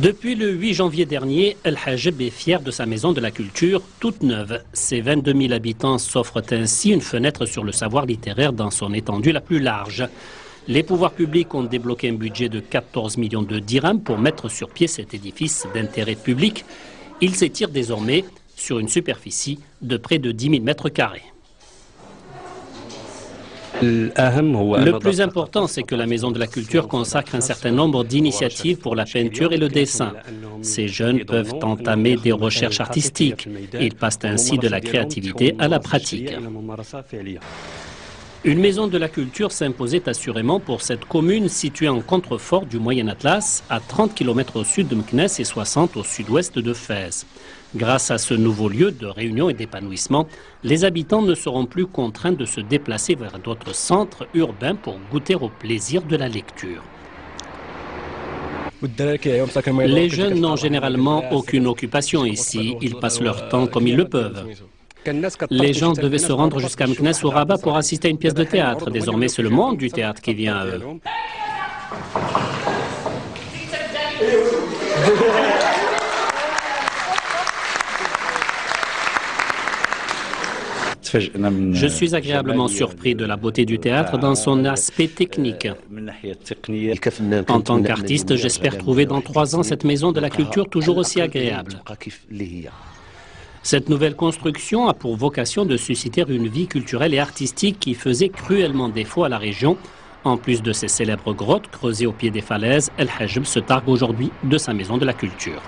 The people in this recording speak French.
Depuis le 8 janvier dernier, El Hajeb est fier de sa maison de la culture, toute neuve. Ses 22 000 habitants s'offrent ainsi une fenêtre sur le savoir littéraire dans son étendue la plus large. Les pouvoirs publics ont débloqué un budget de 14 millions de dirhams pour mettre sur pied cet édifice d'intérêt public. Il s'étire désormais sur une superficie de près de 10 000 mètres carrés. Le plus important, c'est que la Maison de la Culture consacre un certain nombre d'initiatives pour la peinture et le dessin. Ces jeunes peuvent entamer des recherches artistiques. Ils passent ainsi de la créativité à la pratique. Une maison de la culture s'imposait assurément pour cette commune située en contrefort du Moyen Atlas, à 30 km au sud de Meknès et 60 au sud-ouest de Fès. Grâce à ce nouveau lieu de réunion et d'épanouissement, les habitants ne seront plus contraints de se déplacer vers d'autres centres urbains pour goûter au plaisir de la lecture. Les jeunes n'ont généralement aucune occupation ici, ils passent leur temps comme ils le peuvent. Les gens devaient se rendre jusqu'à Meknès ou Rabat pour assister à une pièce de théâtre. Désormais, c'est le monde du théâtre qui vient à eux. Je suis agréablement surpris de la beauté du théâtre dans son aspect technique. En tant qu'artiste, j'espère trouver dans 3 ans cette maison de la culture toujours aussi agréable. Cette nouvelle construction a pour vocation de susciter une vie culturelle et artistique qui faisait cruellement défaut à la région. En plus de ses célèbres grottes creusées au pied des falaises, El Hajeb se targue aujourd'hui de sa maison de la culture.